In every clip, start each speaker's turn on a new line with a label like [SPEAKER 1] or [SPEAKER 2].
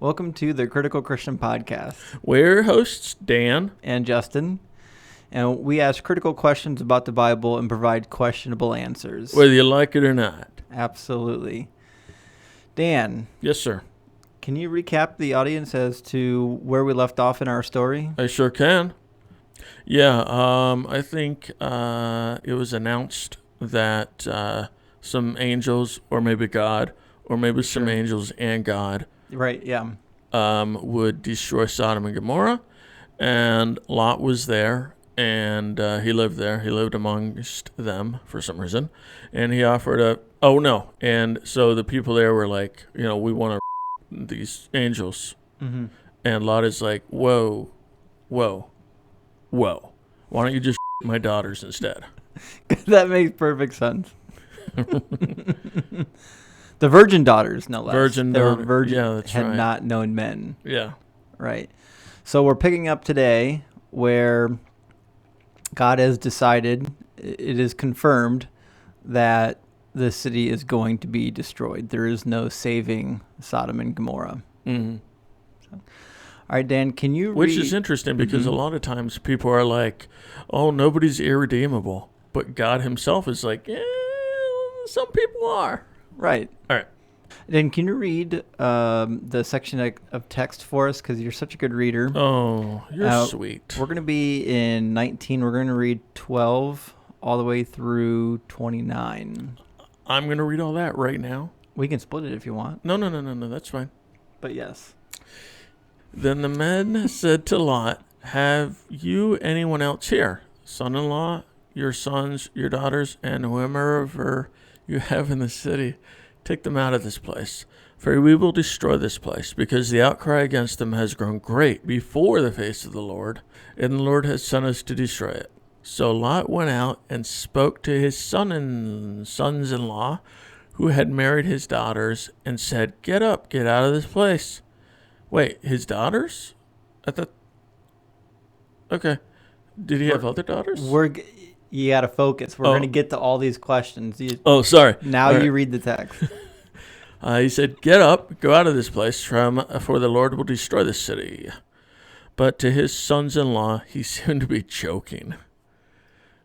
[SPEAKER 1] Welcome to the Critical Christian Podcast.
[SPEAKER 2] We're hosts Dan
[SPEAKER 1] and Justin, and we ask critical questions about the Bible and provide questionable answers.
[SPEAKER 2] Whether you like it or not.
[SPEAKER 1] Absolutely. Dan.
[SPEAKER 2] Yes, sir.
[SPEAKER 1] Can you recap the audience as to where we left off in our story?
[SPEAKER 2] I sure can. Yeah, I think it was announced that some angels, or maybe God, or maybe some angels and God,
[SPEAKER 1] right, yeah,
[SPEAKER 2] would destroy Sodom and Gomorrah, and Lot was there, and he lived there. He lived amongst them for some reason, and he offered and so the people there were like, we want to these angels, and Lot is like, whoa, why don't you just my daughters instead?
[SPEAKER 1] That makes perfect sense. The virgin daughters, no less. They were virgin,
[SPEAKER 2] yeah, that's
[SPEAKER 1] had
[SPEAKER 2] right.
[SPEAKER 1] not known men.
[SPEAKER 2] Yeah.
[SPEAKER 1] Right. So we're picking up today where God has decided, it is confirmed, that the city is going to be destroyed. There is no saving Sodom and Gomorrah.
[SPEAKER 2] Mm-hmm.
[SPEAKER 1] So, all right, Dan, can you
[SPEAKER 2] Which is interesting because a lot of times people are like, oh, nobody's irredeemable. But God himself is like, some people are.
[SPEAKER 1] Right.
[SPEAKER 2] All right.
[SPEAKER 1] Dan, can you read the section of text for us? Because you're such a good reader.
[SPEAKER 2] Oh, you're sweet.
[SPEAKER 1] We're going to be in 19. We're going to read 12 all the way through 29.
[SPEAKER 2] I'm going to read all that right now.
[SPEAKER 1] We can split it if you want.
[SPEAKER 2] No, that's fine.
[SPEAKER 1] But yes.
[SPEAKER 2] Then the men said to Lot, have you anyone else here? Son-in-law, your sons, your daughters, and whomever you have in the city, take them out of this place. For we will destroy this place, because the outcry against them has grown great before the face of the Lord, and the Lord has sent us to destroy it. So Lot went out and spoke to his sons-in-law, who had married his daughters, and said, get up, get out of this place. Wait, his daughters? I thought... Okay. Did he have other daughters?
[SPEAKER 1] You got to focus. We're going to get to all these questions.
[SPEAKER 2] Sorry.
[SPEAKER 1] Now you read the text.
[SPEAKER 2] He said, get up, go out of this place, for the Lord will destroy this city. But to his sons-in-law, he seemed to be joking.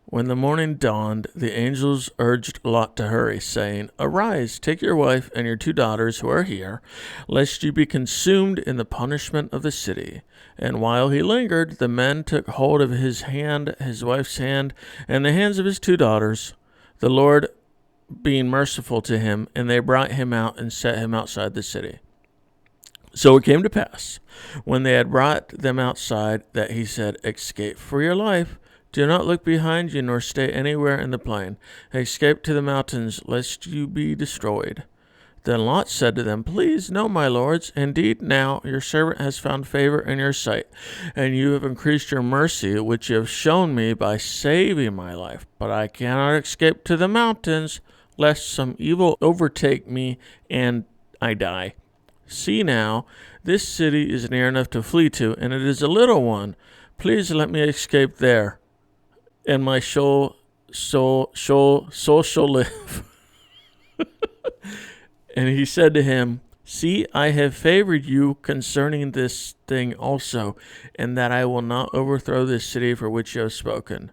[SPEAKER 2] When the morning dawned, the angels urged Lot to hurry, saying, arise, take your wife and your 2 daughters who are here, lest you be consumed in the punishment of the city. And while he lingered, the men took hold of his hand, his wife's hand, and the hands of his 2 daughters, the Lord being merciful to him, and they brought him out and set him outside the city. So it came to pass, when they had brought them outside, that he said, escape for your life. Do not look behind you, nor stay anywhere in the plain. Escape to the mountains, lest you be destroyed. Then Lot said to them, please, no, my lords. Indeed, now your servant has found favor in your sight, and you have increased your mercy, which you have shown me by saving my life. But I cannot escape to the mountains, lest some evil overtake me and I die. See now, this city is near enough to flee to, and it is a little one. Please let me escape there, and my soul shall live. And he said to him, see, I have favored you concerning this thing also, and that I will not overthrow this city for which you have spoken.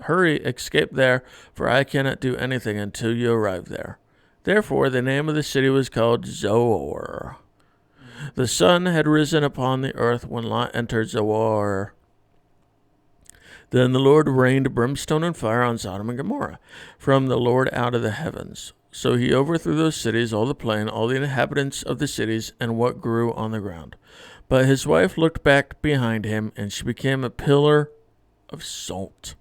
[SPEAKER 2] Hurry, escape there, for I cannot do anything until you arrive there. Therefore the name of the city was called Zoar. The sun had risen upon the earth when Lot entered Zoar. Then the Lord rained brimstone and fire on Sodom and Gomorrah from the Lord out of the heavens. So he overthrew those cities, all the plain, all the inhabitants of the cities, and what grew on the ground. But his wife looked back behind him, and she became a pillar of salt.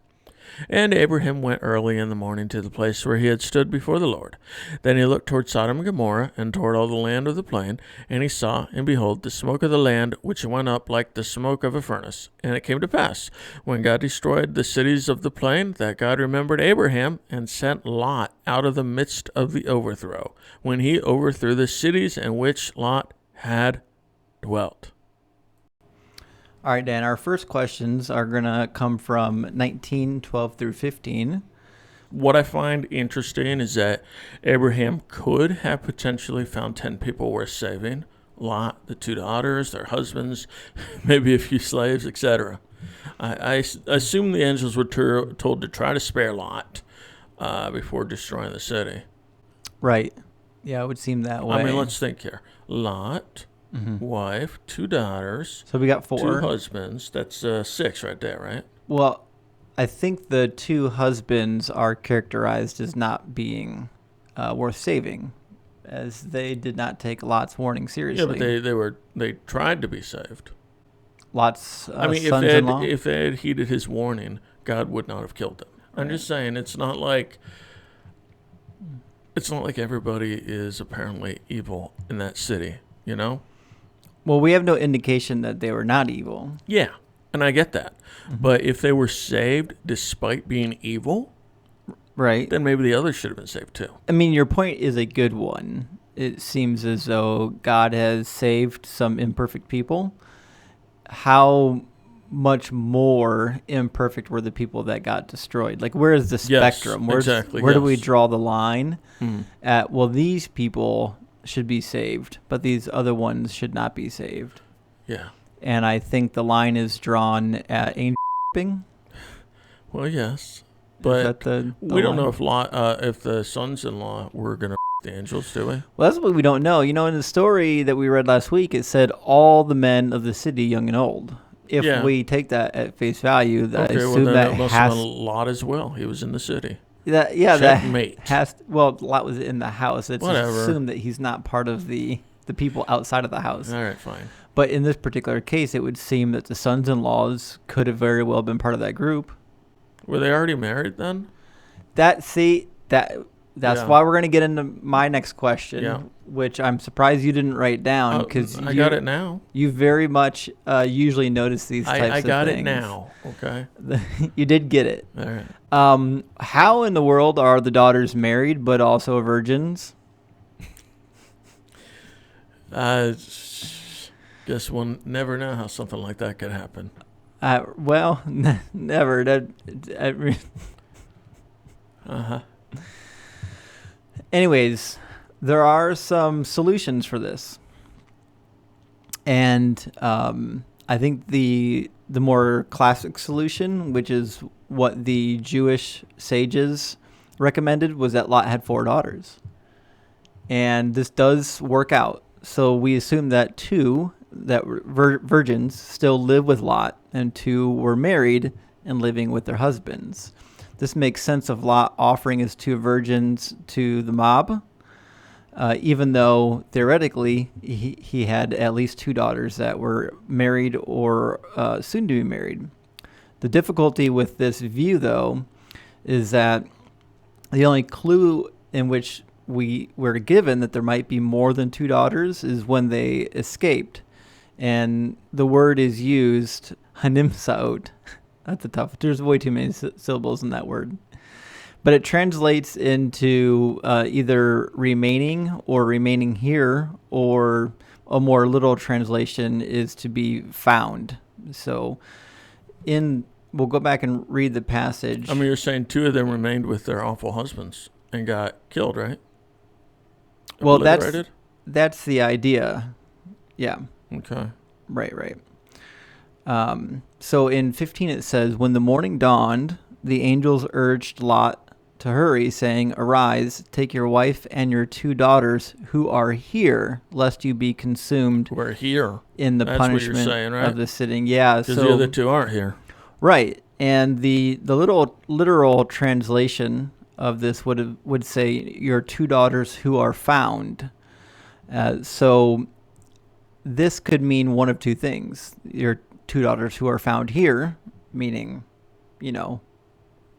[SPEAKER 2] And Abraham went early in the morning to the place where he had stood before the Lord. Then he looked toward Sodom and Gomorrah, and toward all the land of the plain, and he saw, and behold, the smoke of the land, which went up like the smoke of a furnace. And it came to pass, when God destroyed the cities of the plain, that God remembered Abraham, and sent Lot out of the midst of the overthrow, when he overthrew the cities in which Lot had dwelt.
[SPEAKER 1] All right, Dan, our first questions are going to come from 19:12 through 15.
[SPEAKER 2] What I find interesting is that Abraham could have potentially found 10 people worth saving, Lot, the 2 daughters, their husbands, maybe a few slaves, etc. I assume the angels were told to try to spare Lot before destroying the city.
[SPEAKER 1] Right. Yeah, it would seem that way.
[SPEAKER 2] I mean, let's think here. Lot, wife, 2 daughters.
[SPEAKER 1] So we got 4.
[SPEAKER 2] 2 husbands. That's 6 right there, right?
[SPEAKER 1] Well, I think the 2 husbands are characterized as not being worth saving, as they did not take Lot's warning seriously.
[SPEAKER 2] Yeah, but they tried to be saved.
[SPEAKER 1] Lot's
[SPEAKER 2] I mean,
[SPEAKER 1] sons-in-law?
[SPEAKER 2] if they had heeded his warning, God would not have killed them. I'm just saying, it's not like everybody is apparently evil in that city, you know?
[SPEAKER 1] Well, we have no indication that they were not evil.
[SPEAKER 2] Yeah, and I get that. But if they were saved despite being evil,
[SPEAKER 1] right,
[SPEAKER 2] then maybe the others should have been saved too.
[SPEAKER 1] I mean, your point is a good one. It seems as though God has saved some imperfect people. How much more imperfect were the people that got destroyed? Like, where is the spectrum? Where do we draw the line at, well, these people should be saved, but these other ones should not be saved?
[SPEAKER 2] Yeah.
[SPEAKER 1] And I think the line is drawn at angel.
[SPEAKER 2] Well, yes. But we don't know
[SPEAKER 1] line?
[SPEAKER 2] if the sons-in-law were going to the angels, do we?
[SPEAKER 1] Well, that's what we don't know. You know, in the story that we read last week, it said all the men of the city, young and old. If we take that at face value, I assume that
[SPEAKER 2] must have been Lot as well. He was in the city.
[SPEAKER 1] Lot was in the house. It's assumed that he's not part of the people outside of the house.
[SPEAKER 2] All right, fine.
[SPEAKER 1] But in this particular case, it would seem that the sons-in-laws could have very well been part of that group.
[SPEAKER 2] Were they already married then?
[SPEAKER 1] That's why we're going to get into my next question, which I'm surprised you didn't write down, because
[SPEAKER 2] I got it now.
[SPEAKER 1] You very much usually notice these types of things.
[SPEAKER 2] I got it now. Okay.
[SPEAKER 1] You did get it.
[SPEAKER 2] All right.
[SPEAKER 1] How in the world are the daughters married but also virgins?
[SPEAKER 2] Guess we'll never know how something like that could happen.
[SPEAKER 1] Never. Anyways, there are some solutions for this. And I think the more classic solution, which is what the Jewish sages recommended, was that Lot had 4 daughters. And this does work out. So we assume that 2 that were virgins still live with Lot, and 2 were married and living with their husbands. This makes sense of Lot offering his 2 virgins to the mob, even though theoretically he had at least 2 daughters that were married or soon to be married. The difficulty with this view, though, is that the only clue in which we were given that there might be more than 2 daughters is when they escaped. And the word is used, hanimsaot. That's a tough. There's way too many syllables in that word. But it translates into either remaining or remaining here, or a more literal translation is to be found. So we'll go back and read the passage.
[SPEAKER 2] I mean, you're saying 2 of them remained with their awful husbands and got killed, right?
[SPEAKER 1] Well, that's the idea. Yeah.
[SPEAKER 2] Okay.
[SPEAKER 1] Right. So in 15 it says, when the morning dawned, the angels urged Lot to hurry, saying, arise, take your wife and your 2 daughters who are here, lest you be consumed.
[SPEAKER 2] Who are here
[SPEAKER 1] in the punishment
[SPEAKER 2] what you're saying, right?
[SPEAKER 1] of the sitting. Yeah.
[SPEAKER 2] Because the other 2 aren't here.
[SPEAKER 1] Right. And the literal translation of this would say your 2 daughters who are found. So this could mean one of 2 things. Your 2 daughters who are found here, meaning,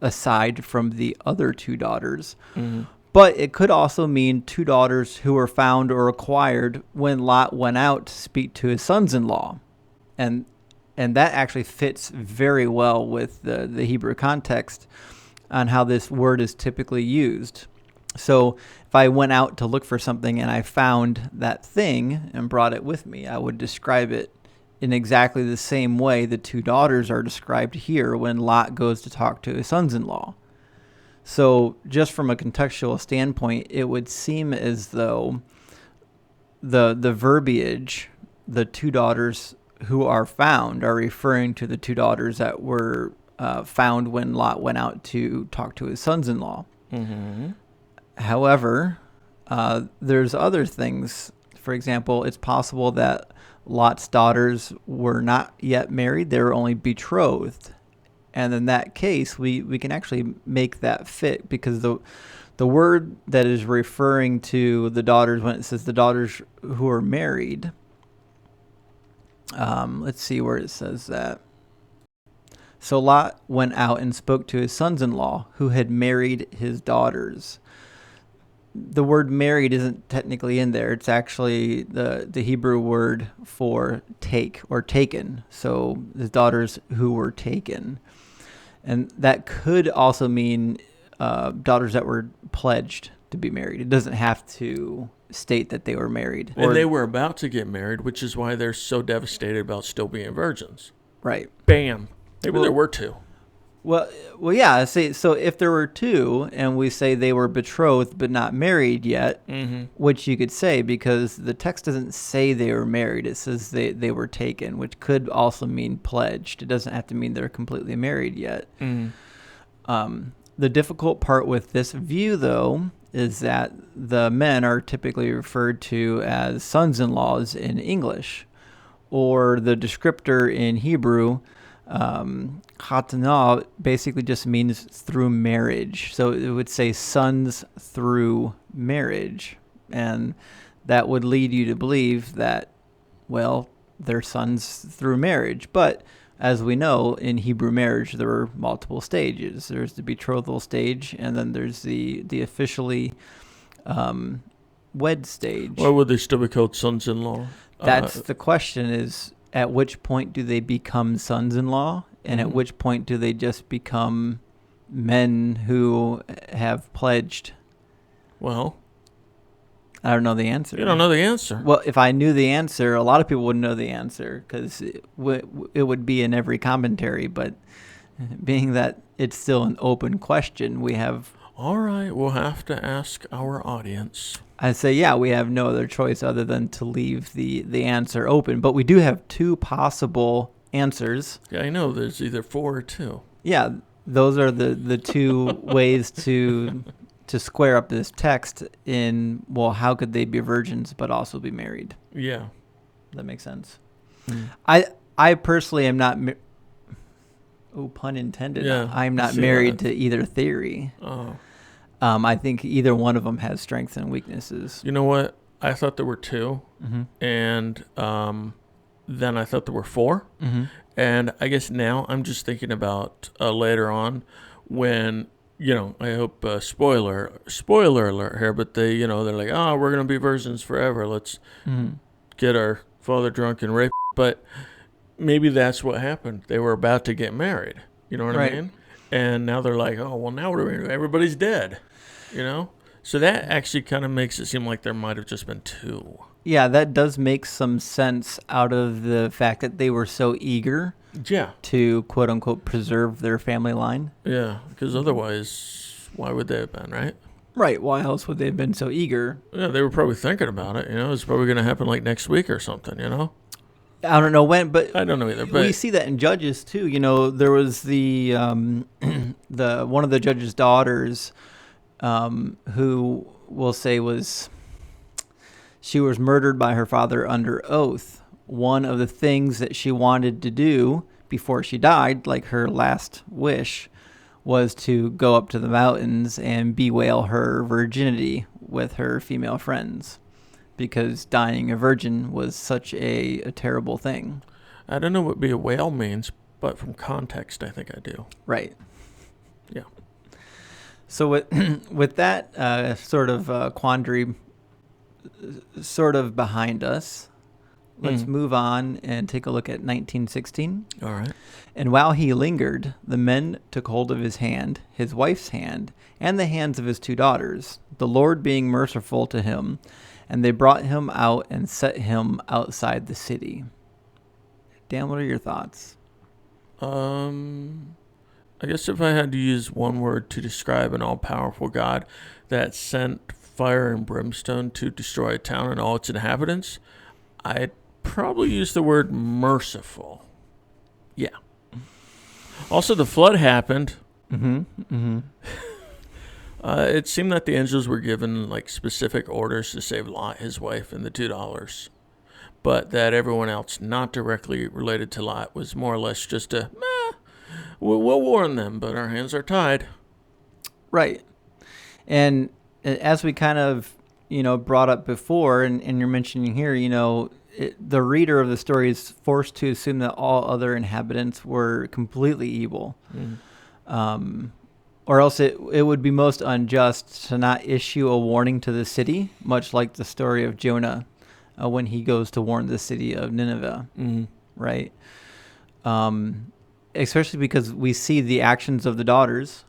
[SPEAKER 1] aside from the other 2 daughters. Mm-hmm. But it could also mean 2 daughters who were found or acquired when Lot went out to speak to his sons-in-law. And that actually fits very well with the Hebrew context on how this word is typically used. So if I went out to look for something and I found that thing and brought it with me, I would describe it in exactly the same way the 2 daughters are described here when Lot goes to talk to his sons-in-law. So just from a contextual standpoint, it would seem as though the verbiage, the two daughters who are found, are referring to the two daughters that were found when Lot went out to talk to his sons-in-law.
[SPEAKER 2] Mm-hmm.
[SPEAKER 1] However, there's other things. For example, it's possible that Lot's daughters were not yet married; they were only betrothed. And in that case, we can actually make that fit, because the word that is referring to the daughters, when it says the daughters who are married, let's see where it says that. So Lot went out and spoke to his sons-in-law who had married his daughters. The word married isn't technically in there. It's actually the Hebrew word for take or taken. So his daughters who were taken. And that could also mean daughters that were pledged to be married. It doesn't have to state that they were married.
[SPEAKER 2] And they were about to get married, which is why they're so devastated about still being virgins.
[SPEAKER 1] Right.
[SPEAKER 2] Bam. Maybe there were two.
[SPEAKER 1] Well, yeah. So if there were two, and we say they were betrothed but not married yet,
[SPEAKER 2] Mm-hmm.
[SPEAKER 1] which you could say, because the text doesn't say they were married. It says they were taken, which could also mean pledged. It doesn't have to mean they're completely married yet.
[SPEAKER 2] Mm-hmm.
[SPEAKER 1] The difficult part with this view, though, is that the men are typically referred to as sons-in-laws in English, or the descriptor in Hebrew, Chatana, basically just means through marriage. So it would say sons through marriage. And that would lead you to believe that, well, they're sons through marriage. But as we know, in Hebrew marriage, there are multiple stages. There's the betrothal stage, and then there's the officially wed stage.
[SPEAKER 2] Why would they still be called sons-in-law?
[SPEAKER 1] That's the question, is at which point do they become sons-in-law, and
[SPEAKER 2] Mm-hmm.
[SPEAKER 1] at which point do they just become men who have pledged?
[SPEAKER 2] Well,
[SPEAKER 1] I don't know the answer.
[SPEAKER 2] you don't know the answer.
[SPEAKER 1] Well, if I knew the answer, a lot of people wouldn't know the answer, because it would be in every commentary. But being that it's still an open question, we have...
[SPEAKER 2] All right, we'll have to ask our audience.
[SPEAKER 1] I say, yeah, we have no other choice other than to leave the answer open. But we do have two possible answers.
[SPEAKER 2] Yeah, I know. There's either 4 or 2.
[SPEAKER 1] Yeah, those are the two ways to square up this text in, well, how could they be virgins but also be married?
[SPEAKER 2] Yeah.
[SPEAKER 1] That makes sense.
[SPEAKER 2] Mm.
[SPEAKER 1] I personally am not... pun intended.
[SPEAKER 2] Yeah,
[SPEAKER 1] I'm not
[SPEAKER 2] see
[SPEAKER 1] married
[SPEAKER 2] that.
[SPEAKER 1] to either theory.
[SPEAKER 2] Oh.
[SPEAKER 1] I think either one of them has strengths and weaknesses.
[SPEAKER 2] You know what? I thought there were 2,
[SPEAKER 1] Mm-hmm.
[SPEAKER 2] and then I thought there were 4.
[SPEAKER 1] Mm-hmm.
[SPEAKER 2] And I guess now I'm just thinking about later on when, I hope, spoiler alert here, but they're like, oh, we're going to be virgins forever. Let's
[SPEAKER 1] Mm-hmm.
[SPEAKER 2] get our father drunk and rape. But maybe that's what happened. They were about to get married. You know what
[SPEAKER 1] Right.
[SPEAKER 2] I mean? And now they're like, oh, well, now what are we going to do? Everybody's dead. So that actually kind of makes it seem like there might have just been 2.
[SPEAKER 1] Yeah, that does make some sense out of the fact that they were so eager
[SPEAKER 2] Yeah.
[SPEAKER 1] to, quote unquote, preserve their family line.
[SPEAKER 2] Yeah, because otherwise, why would they have been, right?
[SPEAKER 1] Right. Why else would they have been so eager?
[SPEAKER 2] Yeah, they were probably thinking about it. It's probably going to happen like next week or something,
[SPEAKER 1] I don't know when, but
[SPEAKER 2] I don't know either.
[SPEAKER 1] we
[SPEAKER 2] But
[SPEAKER 1] see that in Judges too. There was the one of the judge's daughters, who we'll say she was murdered by her father under oath. One of the things that she wanted to do before she died, like her last wish, was to go up to the mountains and bewail her virginity with her female friends, because dying a virgin was such a terrible thing.
[SPEAKER 2] I don't know what be a whale means, but from context, I think I do.
[SPEAKER 1] Right.
[SPEAKER 2] Yeah.
[SPEAKER 1] So with that sort of quandary sort of behind us, let's move on and take a look at 1916.
[SPEAKER 2] All right.
[SPEAKER 1] And while he lingered, the men took hold of his hand, his wife's hand, and the hands of his 2 daughters, the Lord being merciful to him, and they brought him out and set him outside the city. Dan, what are your thoughts?
[SPEAKER 2] I guess if I had to use one word to describe an all-powerful God that sent fire and brimstone to destroy a town and all its inhabitants, I'd probably use the word merciful. Yeah. Also, the flood happened. It seemed that the angels were given like specific orders to save Lot, his wife, and the $2, but that everyone else not directly related to Lot was more or less just a, we'll warn them, but our hands are tied.
[SPEAKER 1] Right. And as we kind of, brought up before, and you're mentioning here, the reader of the story is forced to assume that all other inhabitants were completely evil. Or else it would be most unjust to not issue a warning to the city, much like the story of Jonah when he goes to warn the city of Nineveh, right? Especially because we see the actions of the daughters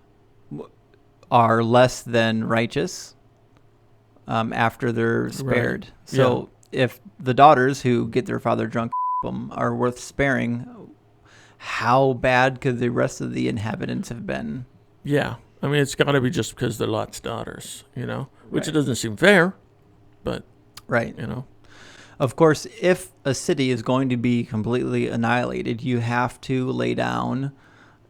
[SPEAKER 1] are less than righteous after they're spared. Right. So if the daughters who get their father drunk are worth sparing, how bad could the rest of the inhabitants have been?
[SPEAKER 2] Yeah. I mean, it's got to be just because they're Lot's daughters, which it doesn't seem fair, but,
[SPEAKER 1] right. Of course, if a city is going to be completely annihilated, you have to lay down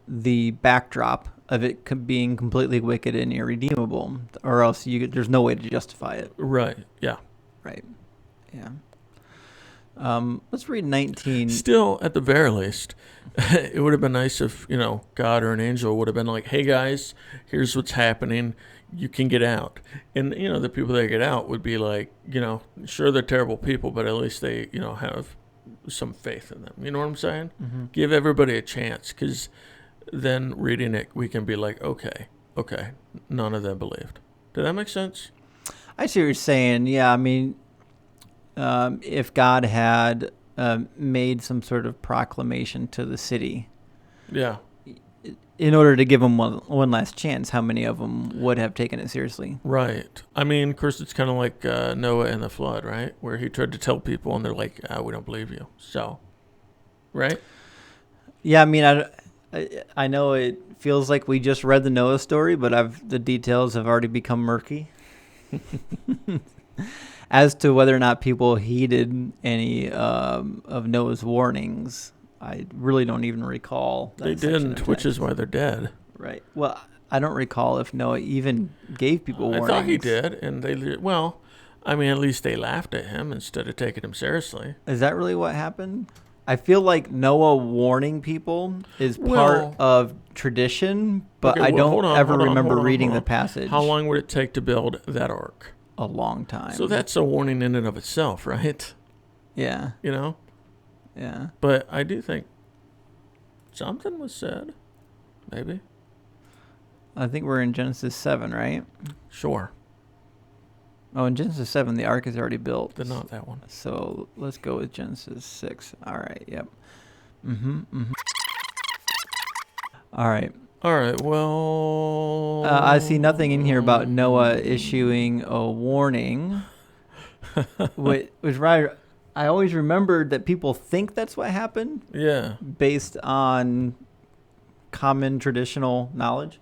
[SPEAKER 1] the backdrop of it being completely wicked and irredeemable, or else there's no way to justify it.
[SPEAKER 2] Right. Yeah.
[SPEAKER 1] Right. Yeah. Let's read 19.
[SPEAKER 2] Still, at the very least, it would have been nice if, God or an angel would have been like, hey, guys, here's what's happening. You can get out. And, the people that get out would be like, sure, they're terrible people, but at least they, have some faith in them. You know what I'm saying? Mm-hmm. Give everybody a chance, because then reading it, we can be like, okay, none of them believed. Did that make sense?
[SPEAKER 1] I see what you're saying. Yeah, I mean, if God had made some sort of proclamation to the city, in order to give them one last chance, how many of them would have taken it seriously? Right.
[SPEAKER 2] I mean, of course, it's kind of like Noah and the flood, right? Where he tried to tell people, and they're like, we don't believe you. So, right?
[SPEAKER 1] Yeah, I mean, I know it feels like we just read the Noah story, but the details have already become murky. As to whether or not people heeded any of Noah's warnings, I really don't even recall.
[SPEAKER 2] They didn't, which is why they're dead.
[SPEAKER 1] Right. Well, I don't recall if Noah even gave people warnings.
[SPEAKER 2] I thought he did, and at least they laughed at him instead of taking him seriously.
[SPEAKER 1] Is that really what happened? I feel like Noah warning people is part of tradition, but I don't ever remember reading the passage.
[SPEAKER 2] How long would it take to build that ark?
[SPEAKER 1] A long time.
[SPEAKER 2] So that's a warning in and of itself, right?
[SPEAKER 1] Yeah. Yeah.
[SPEAKER 2] But I do think something was said. Maybe.
[SPEAKER 1] I think we're in Genesis 7, right?
[SPEAKER 2] Sure.
[SPEAKER 1] Oh, in Genesis 7, the ark is already built.
[SPEAKER 2] But not that one.
[SPEAKER 1] So let's go with Genesis 6. All right. Yep. All right.
[SPEAKER 2] All right, well...
[SPEAKER 1] I see nothing in here about Noah issuing a warning, which right. I always remembered that people think that's what happened.
[SPEAKER 2] Yeah.
[SPEAKER 1] Based on common traditional knowledge.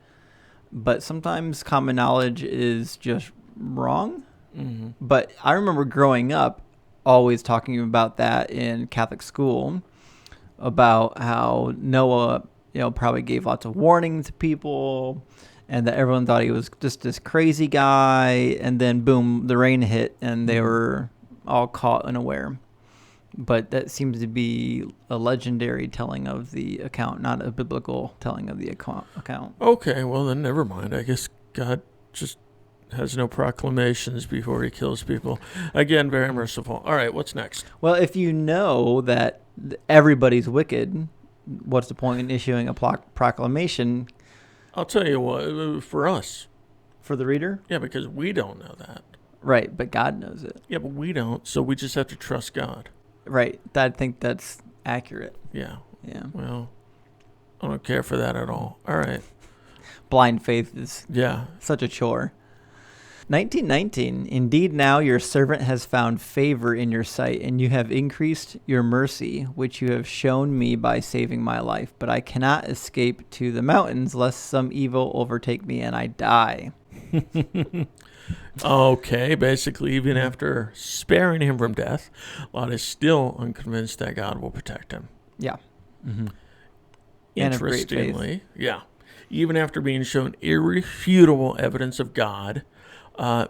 [SPEAKER 1] But sometimes common knowledge is just wrong. Mm-hmm. But I remember growing up always talking about that in Catholic school, about how Noah... probably gave lots of warning to people, and that everyone thought he was just this crazy guy. And then, boom, the rain hit, and they were all caught unaware. But that seems to be a legendary telling of the account, not a biblical telling of the account.
[SPEAKER 2] Okay, well, then never mind. I guess God just has no proclamations before he kills people. Again, very merciful. All right, what's next?
[SPEAKER 1] Well, if you know that everybody's wicked... what's the point in issuing a proclamation?
[SPEAKER 2] I'll tell you what, for us.
[SPEAKER 1] For the reader?
[SPEAKER 2] Yeah, because we don't know that.
[SPEAKER 1] Right, but God knows it.
[SPEAKER 2] Yeah, but we don't, so we just have to trust God.
[SPEAKER 1] Right, I think that's accurate.
[SPEAKER 2] Yeah.
[SPEAKER 1] Yeah.
[SPEAKER 2] Well, I don't care for that at all. All right.
[SPEAKER 1] Blind faith is such a chore. 1919, indeed now your servant has found favor in your sight, and you have increased your mercy, which you have shown me by saving my life. But I cannot escape to the mountains, lest some evil overtake me and I die.
[SPEAKER 2] Okay, basically, even after sparing him from death, Lot is still unconvinced that God will protect him.
[SPEAKER 1] Yeah. Mm-hmm. And of great faith.
[SPEAKER 2] Interestingly, yeah, even after being shown irrefutable evidence of God,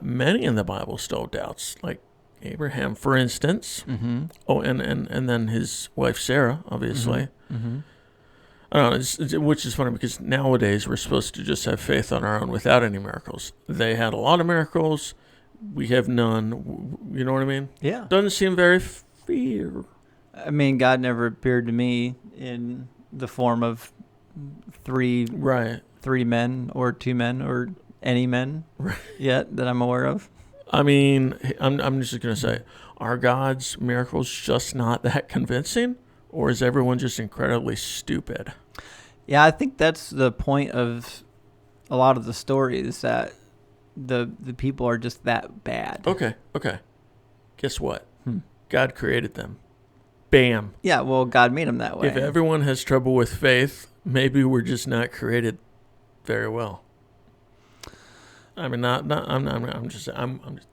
[SPEAKER 2] many in the Bible still doubts, like Abraham, for instance.
[SPEAKER 1] Mm-hmm.
[SPEAKER 2] Oh, and then his wife Sarah, obviously.
[SPEAKER 1] Mm-hmm. Mm-hmm.
[SPEAKER 2] I don't know, which is funny because nowadays we're supposed to just have faith on our own without any miracles. They had a lot of miracles. We have none. You know what I mean?
[SPEAKER 1] Yeah.
[SPEAKER 2] Doesn't seem very fair.
[SPEAKER 1] I mean, God never appeared to me in the form of three men or two men or any men yet that I'm aware of.
[SPEAKER 2] I mean, I'm just going to say, are God's miracles just not that convincing? Or is everyone just incredibly stupid?
[SPEAKER 1] Yeah, I think that's the point of a lot of the stories, that the people are just that bad.
[SPEAKER 2] Okay. Guess what? God created them. Bam.
[SPEAKER 1] Yeah, well, God made them that way.
[SPEAKER 2] If everyone has trouble with faith, maybe we're just not created very well. I mean, I'm just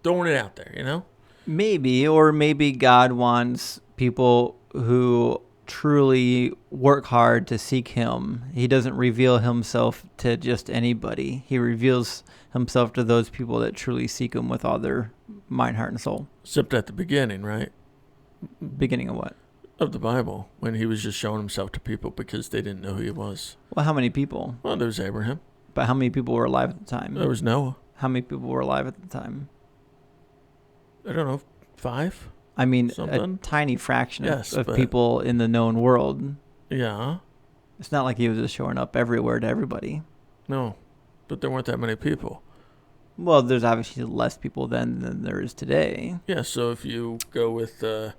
[SPEAKER 2] throwing it out there, you know?
[SPEAKER 1] Maybe God wants people who truly work hard to seek him. He doesn't reveal himself to just anybody. He reveals himself to those people that truly seek him with all their mind, heart, and soul.
[SPEAKER 2] Except at the beginning, right?
[SPEAKER 1] Beginning of what?
[SPEAKER 2] Of the Bible, when he was just showing himself to people because they didn't know who he was.
[SPEAKER 1] Well, how many people?
[SPEAKER 2] Well, there was Abraham.
[SPEAKER 1] But how many people were alive at the time?
[SPEAKER 2] There was Noah.
[SPEAKER 1] How many people were alive at the time?
[SPEAKER 2] I don't know, 5?
[SPEAKER 1] I mean,
[SPEAKER 2] something?
[SPEAKER 1] A tiny fraction of
[SPEAKER 2] but
[SPEAKER 1] people in the known world.
[SPEAKER 2] Yeah.
[SPEAKER 1] It's not like he was just showing up everywhere to everybody.
[SPEAKER 2] No, but there weren't that many people.
[SPEAKER 1] Well, there's obviously less people then than there is today.
[SPEAKER 2] Yeah, so if you go with the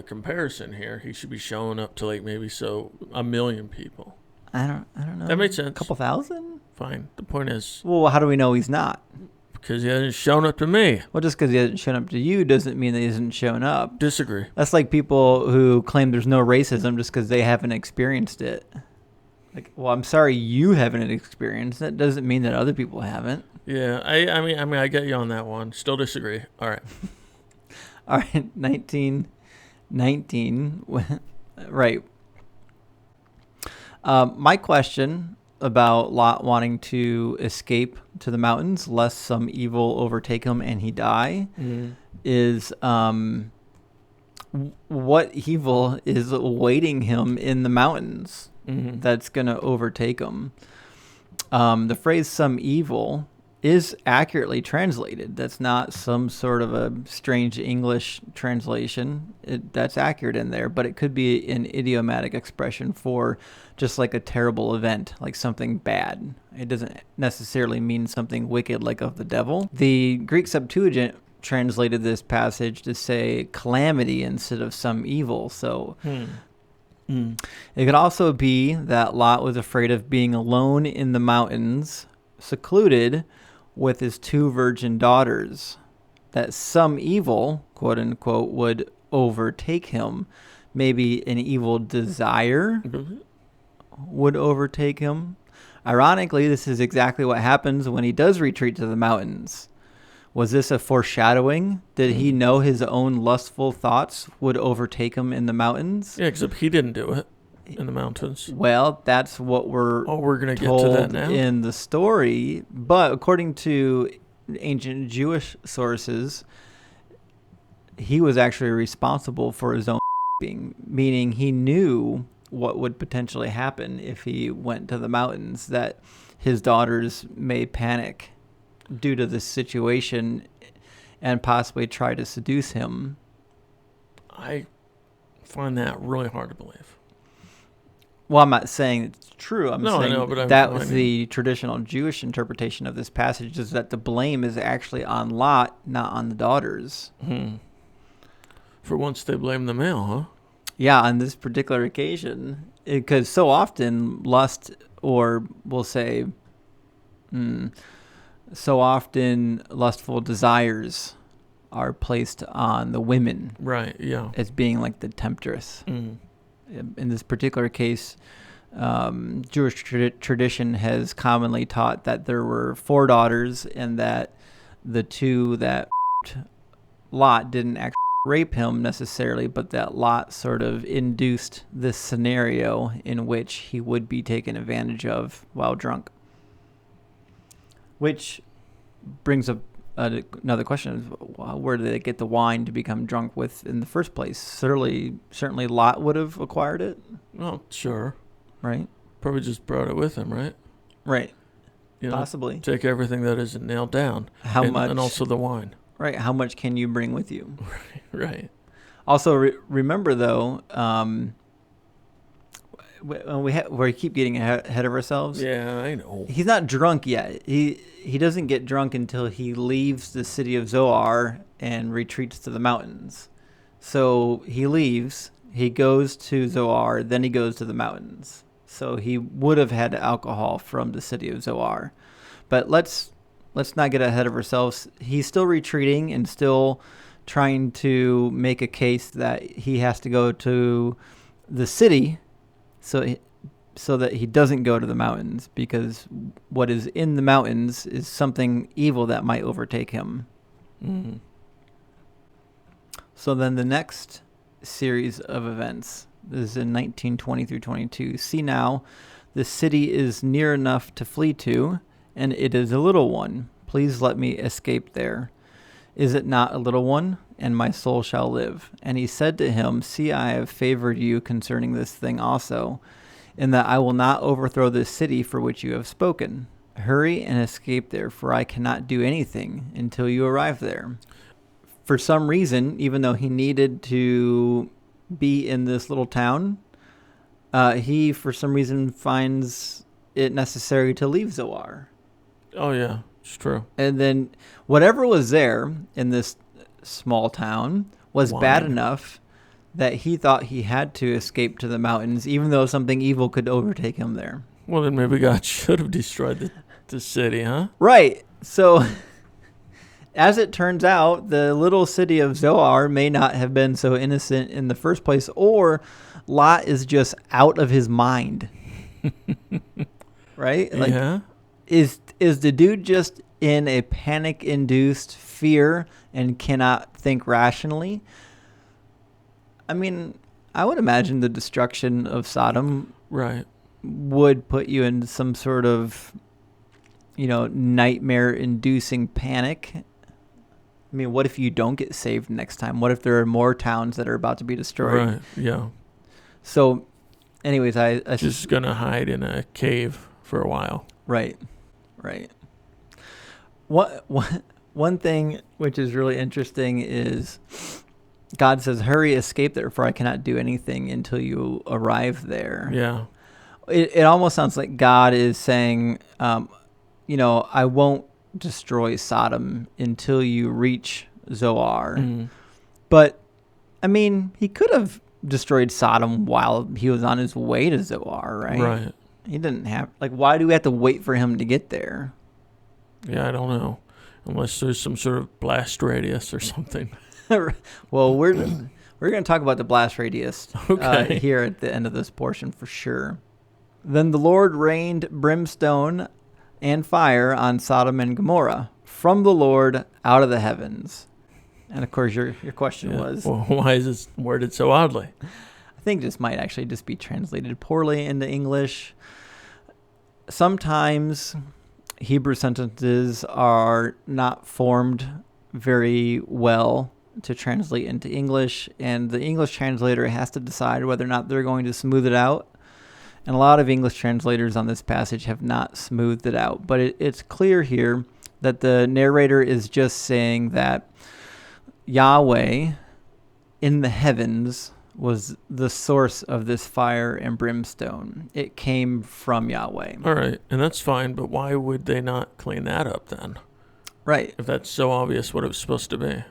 [SPEAKER 2] comparison here, he should be showing up to like maybe 1 million people.
[SPEAKER 1] I don't know.
[SPEAKER 2] That makes sense.
[SPEAKER 1] A couple thousand?
[SPEAKER 2] Fine. The point is,
[SPEAKER 1] well, how do we know he's not?
[SPEAKER 2] Because he hasn't shown up to me.
[SPEAKER 1] Well, just because he hasn't shown up to you doesn't mean that he hasn't shown up.
[SPEAKER 2] Disagree.
[SPEAKER 1] That's like people who claim there's no racism just because they haven't experienced it. Like, well, I'm sorry you haven't experienced it. That doesn't mean that other people haven't.
[SPEAKER 2] Yeah, I mean, I get you on that one. Still disagree. All right.
[SPEAKER 1] All right, 1919. Right. My question about Lot wanting to escape to the mountains lest some evil overtake him and he die is what evil is awaiting him in the mountains that's going to overtake him. The phrase "some evil" is accurately translated. That's not some sort of a strange English translation. That's accurate in there, but it could be an idiomatic expression for just like a terrible event, like something bad. It doesn't necessarily mean something wicked like of the devil. The Greek Septuagint translated this passage to say calamity instead of some evil. So it could also be that Lot was afraid of being alone in the mountains, secluded with his 2 virgin daughters, that some evil, quote unquote, would overtake him. Maybe an evil desire would overtake him. Ironically, this is exactly what happens when he does retreat to the mountains. Was this a foreshadowing? Did he know his own lustful thoughts would overtake him in the mountains?
[SPEAKER 2] Yeah, except he didn't do it in the mountains.
[SPEAKER 1] Well, that's what we're
[SPEAKER 2] going to get
[SPEAKER 1] told
[SPEAKER 2] to that now
[SPEAKER 1] in the story. But according to ancient Jewish sources, he was actually responsible for his own being, meaning he knew what would potentially happen if he went to the mountains, that his daughters may panic due to this situation and possibly try to seduce him.
[SPEAKER 2] I find that really hard to believe.
[SPEAKER 1] Well, I'm not saying it's true. I'm saying
[SPEAKER 2] I know, but
[SPEAKER 1] that was the traditional Jewish interpretation of this passage, is that the blame is actually on Lot, not on the daughters.
[SPEAKER 2] For once they blame the male, huh?
[SPEAKER 1] Yeah, on this particular occasion, because so often lust, or we'll say, so often lustful desires are placed on the women.
[SPEAKER 2] Right, yeah.
[SPEAKER 1] As being like the temptress. In this particular case, Jewish tradition has commonly taught that there were 4 daughters and that the two that Lot didn't actually rape him necessarily, but that Lot sort of induced this scenario in which he would be taken advantage of while drunk. Which brings up another question: where did they get the wine to become drunk with in the first place? Certainly Lot would have acquired it.
[SPEAKER 2] Well, sure.
[SPEAKER 1] Right?
[SPEAKER 2] Probably just brought it with him, right?
[SPEAKER 1] Right.
[SPEAKER 2] You know,
[SPEAKER 1] Possibly.
[SPEAKER 2] take everything that isn't nailed down.
[SPEAKER 1] How much?
[SPEAKER 2] And also the wine.
[SPEAKER 1] Right. How much can you bring with you?
[SPEAKER 2] Right.
[SPEAKER 1] Also, remember, though, we keep getting ahead of ourselves.
[SPEAKER 2] Yeah, I know.
[SPEAKER 1] He's not drunk yet. He doesn't get drunk until he leaves the city of Zoar and retreats to the mountains. So he leaves, he goes to Zoar, then he goes to the mountains. So he would have had alcohol from the city of Zoar. But let's not get ahead of ourselves. He's still retreating and still trying to make a case that he has to go to the city so that he doesn't go to the mountains, because what is in the mountains is something evil that might overtake him.
[SPEAKER 2] Mm-hmm.
[SPEAKER 1] So then the next series of events, this is in 1920 through 22. See now, the city is near enough to flee to, and it is a little one. Please let me escape there. Is it not a little one? And my soul shall live. And he said to him, See, I have favored you concerning this thing also, in that I will not overthrow this city for which you have spoken. Hurry and escape there, for I cannot do anything until you arrive there. For some reason, even though he needed to be in this little town, he, for some reason, finds it necessary to leave Zoar.
[SPEAKER 2] Oh, yeah, it's true.
[SPEAKER 1] And then whatever was there in this small town was bad enough that he thought he had to escape to the mountains, even though something evil could overtake him there.
[SPEAKER 2] Well, then maybe God should have destroyed the city, huh?
[SPEAKER 1] Right. So, as it turns out, the little city of Zoar may not have been so innocent in the first place, or Lot is just out of his mind. Right? Like,
[SPEAKER 2] yeah.
[SPEAKER 1] Is the dude just in a panic-induced fear and cannot think rationally? I mean, I would imagine the destruction of Sodom would put you in some sort of, nightmare-inducing panic. I mean, what if you don't get saved next time? What if there are more towns that are about to be destroyed?
[SPEAKER 2] Right, yeah.
[SPEAKER 1] So, anyways, I
[SPEAKER 2] just going to hide in a cave for a while.
[SPEAKER 1] Right. One thing which is really interesting is God says, hurry, escape there, for I cannot do anything until you arrive there.
[SPEAKER 2] Yeah.
[SPEAKER 1] It almost sounds like God is saying, I won't destroy Sodom until you reach Zoar. Mm. But, I mean, he could have destroyed Sodom while he was on his way to Zoar, right?
[SPEAKER 2] Right.
[SPEAKER 1] He didn't have, why do we have to wait for him to get there?
[SPEAKER 2] Yeah, I don't know. Unless there's some sort of blast radius or something.
[SPEAKER 1] Well, we're going to talk about the blast radius here at the end of this portion for sure. Then the Lord rained brimstone and fire on Sodom and Gomorrah from the Lord out of the heavens. And of course, your question was,
[SPEAKER 2] well, why is this worded so oddly?
[SPEAKER 1] I think this might actually just be translated poorly into English. Sometimes Hebrew sentences are not formed very well to translate into English, and the English translator has to decide whether or not they're going to smooth it out. And a lot of English translators on this passage have not smoothed it out. But it's clear here that the narrator is just saying that Yahweh in the heavens was the source of this fire and brimstone. It came from Yahweh.
[SPEAKER 2] All right, and that's fine, but why would they not clean that up then?
[SPEAKER 1] Right.
[SPEAKER 2] If that's so obvious what it was supposed to be.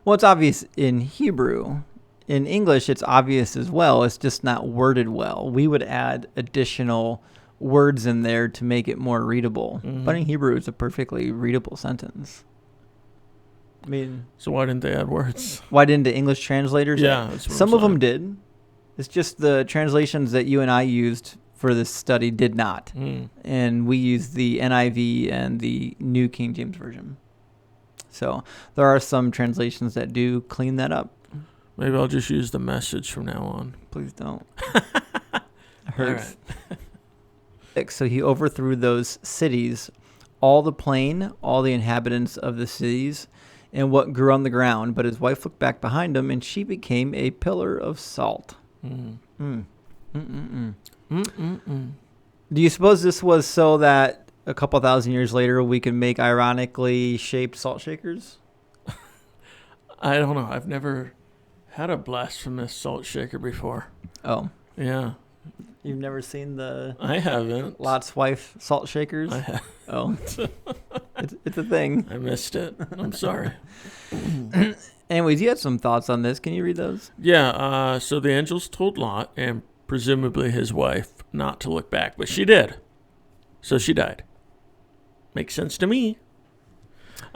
[SPEAKER 1] Well, it's obvious in Hebrew. In English, it's obvious as well. It's just not worded well. We would add additional words in there to make it more readable. Mm-hmm. But in Hebrew, it's a perfectly readable sentence. I mean,
[SPEAKER 2] so why didn't they add words?
[SPEAKER 1] Why didn't the English translators?
[SPEAKER 2] Yeah, that's what
[SPEAKER 1] some of them did. It's just the translations that you and I used for this study did not. And we used the NIV and the New King James Version. So there are some translations that do clean that up.
[SPEAKER 2] Maybe I'll just use the Message from now on.
[SPEAKER 1] Please don't. It hurts. So he overthrew those cities, all the plain, all the inhabitants of the cities, and what grew on the ground. But his wife looked back behind him, and she became a pillar of salt. Do you suppose this was so that a couple thousand years later we can make ironically shaped salt shakers?
[SPEAKER 2] I don't know. I've never had a blasphemous salt shaker before.
[SPEAKER 1] Oh.
[SPEAKER 2] Yeah.
[SPEAKER 1] You've never seen the...
[SPEAKER 2] I haven't.
[SPEAKER 1] Lot's wife salt shakers?
[SPEAKER 2] I have.
[SPEAKER 1] Oh. It's a thing.
[SPEAKER 2] I missed it. I'm sorry.
[SPEAKER 1] Anyways, you had some thoughts on this. Can you read those?
[SPEAKER 2] Yeah. So the angels told Lot and presumably his wife not to look back, but she did. So she died. Makes sense to me.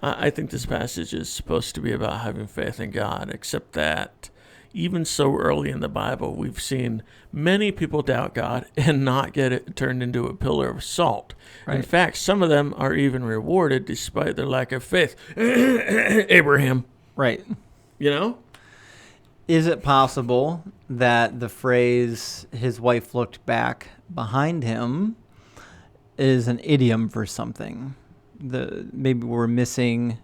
[SPEAKER 2] I think this passage is supposed to be about having faith in God, except that even so early in the Bible, we've seen many people doubt God and not get it turned into a pillar of salt. Right. In fact, some of them are even rewarded despite their lack of faith. Abraham.
[SPEAKER 1] Right.
[SPEAKER 2] You know?
[SPEAKER 1] Is it possible that the phrase, his wife looked back behind him, is an idiom for something? Maybe we're missing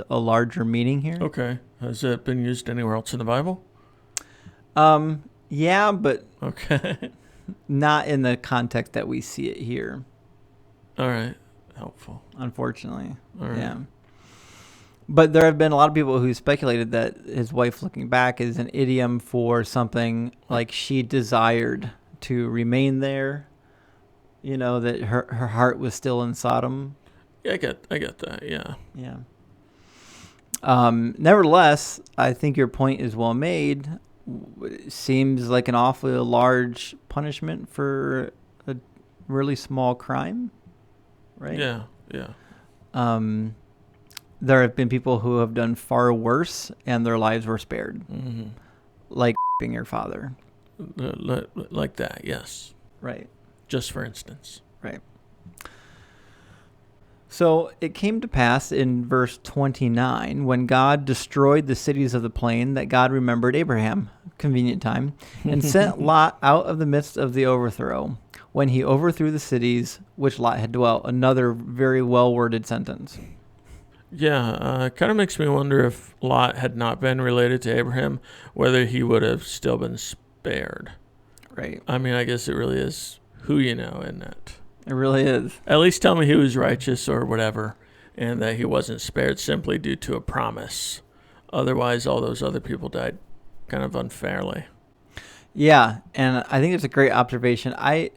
[SPEAKER 1] a larger meaning here?
[SPEAKER 2] Okay. Has it been used anywhere else in the Bible?
[SPEAKER 1] Yeah, but
[SPEAKER 2] okay,
[SPEAKER 1] not in the context that we see it here.
[SPEAKER 2] All right. Helpful.
[SPEAKER 1] Unfortunately.
[SPEAKER 2] All right.
[SPEAKER 1] Yeah. But there have been a lot of people who speculated that his wife looking back is an idiom for something like she desired to remain there. You know, that her heart was still in Sodom.
[SPEAKER 2] Yeah, I get that. Yeah.
[SPEAKER 1] Yeah. Nevertheless, I think your point is well made. It seems like an awfully large punishment for a really small crime, right?
[SPEAKER 2] Yeah, yeah.
[SPEAKER 1] There have been people who have done far worse, and their lives were spared, like your father.
[SPEAKER 2] Like that, yes.
[SPEAKER 1] Right.
[SPEAKER 2] Just for instance.
[SPEAKER 1] Right. So it came to pass in verse 29, when God destroyed the cities of the plain, that God remembered Abraham, convenient time, and sent Lot out of the midst of the overthrow, when he overthrew the cities which Lot had dwelt. Another very well-worded sentence.
[SPEAKER 2] Yeah, kind of makes me wonder if Lot had not been related to Abraham, whether he would have still been spared.
[SPEAKER 1] Right.
[SPEAKER 2] I mean, I guess it really is who you know, isn't it?
[SPEAKER 1] It really is.
[SPEAKER 2] At least tell me he was righteous or whatever, and that he wasn't spared simply due to a promise. Otherwise, all those other people died kind of unfairly.
[SPEAKER 1] Yeah, and I think it's a great observation. I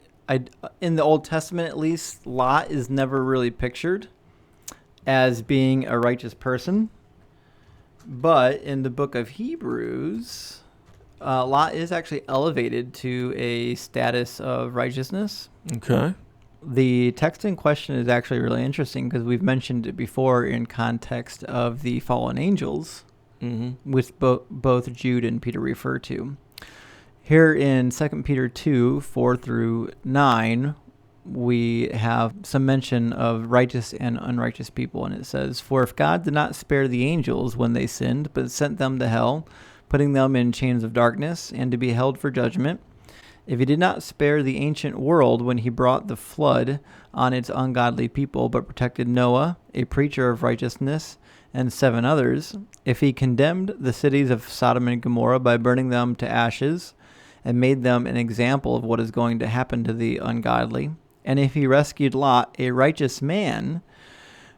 [SPEAKER 1] in the Old Testament, at least, Lot is never really pictured as being a righteous person. But in the book of Hebrews, Lot is actually elevated to a status of righteousness.
[SPEAKER 2] Okay.
[SPEAKER 1] The text in question is actually really interesting because we've mentioned it before in context of the fallen angels, which both Jude and Peter refer to. Here in 2 Peter 2, 4 through 9, we have some mention of righteous and unrighteous people, and it says, "For if God did not spare the angels when they sinned, but sent them to hell, putting them in chains of darkness and to be held for judgment, if he did not spare the ancient world when he brought the flood on its ungodly people, but protected Noah, a preacher of righteousness, and 7 others, if he condemned the cities of Sodom and Gomorrah by burning them to ashes, and made them an example of what is going to happen to the ungodly, and if he rescued Lot, a righteous man,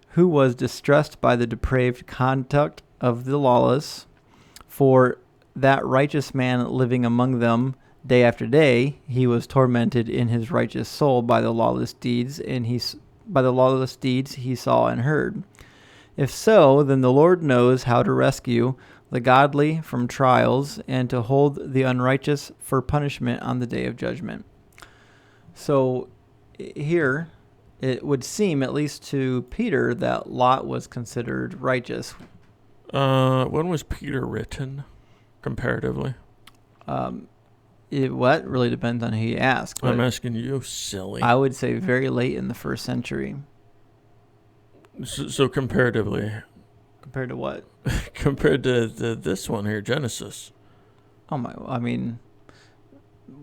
[SPEAKER 1] who was distressed by the depraved conduct of the lawless, for that righteous man living among them day after day, he was tormented in his righteous soul by the lawless deeds, and he saw and heard. If so, then the Lord knows how to rescue the godly from trials and to hold the unrighteous for punishment on the day of judgment." So here, it would seem, at least to Peter, that Lot was considered righteous.
[SPEAKER 2] When was Peter written, comparatively?
[SPEAKER 1] It really depends on who you ask.
[SPEAKER 2] I'm asking you, silly.
[SPEAKER 1] I would say very late in the 1st century.
[SPEAKER 2] So comparatively,
[SPEAKER 1] Compared to what?
[SPEAKER 2] Compared to this one here, Genesis.
[SPEAKER 1] Oh my! I mean,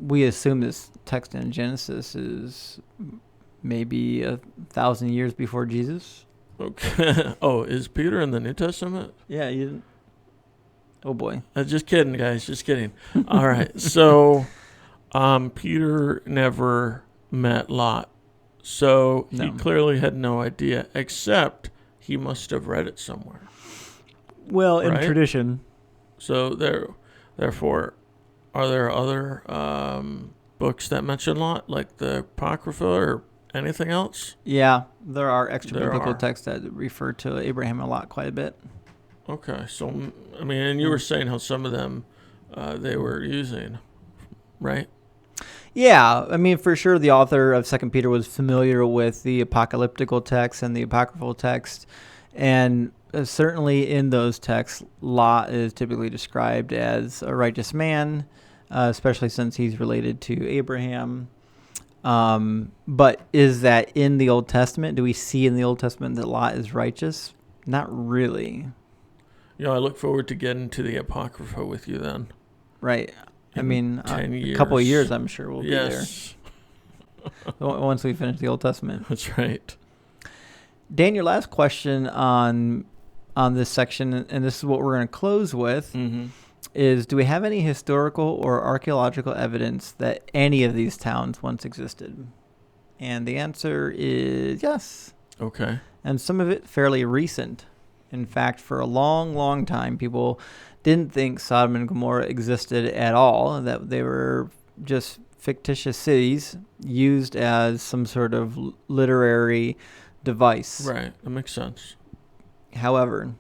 [SPEAKER 1] we assume this text in Genesis is maybe 1,000 years before Jesus.
[SPEAKER 2] Okay. Oh, is Peter in the New Testament?
[SPEAKER 1] Yeah, you didn't. Oh boy.
[SPEAKER 2] Just kidding, guys. Just kidding. All right. So, Peter never met Lot, so he clearly had no idea, except he must have read it somewhere.
[SPEAKER 1] Well,
[SPEAKER 2] right?
[SPEAKER 1] in tradition.
[SPEAKER 2] So therefore, are there other books that mention Lot, like the Apocrypha or anything else?
[SPEAKER 1] Yeah, there are extra biblical texts that refer to Abraham and Lot quite a bit.
[SPEAKER 2] Okay, so I mean, and you were saying how some of them they were using, right?
[SPEAKER 1] Yeah, I mean, for sure, the author of 2 Peter was familiar with the apocalyptical text and the apocryphal text, and certainly in those texts, Lot is typically described as a righteous man, especially since he's related to Abraham. But is that in the Old Testament? Do we see in the Old Testament that Lot is righteous? Not really.
[SPEAKER 2] I look forward to getting to the Apocrypha with you then.
[SPEAKER 1] Right. I mean,
[SPEAKER 2] 10 years.
[SPEAKER 1] A couple of years, I'm sure we'll be
[SPEAKER 2] yes.
[SPEAKER 1] there. Once we finish the Old Testament.
[SPEAKER 2] That's right.
[SPEAKER 1] Dan, your last question on this section, and this is what we're going to close with, is do we have any historical or archaeological evidence that any of these towns once existed? And the answer is yes.
[SPEAKER 2] Okay.
[SPEAKER 1] And some of it fairly recent. In fact, for a long, long time, people didn't think Sodom and Gomorrah existed at all, that they were just fictitious cities used as some sort of literary device.
[SPEAKER 2] Right. That makes sense.
[SPEAKER 1] However,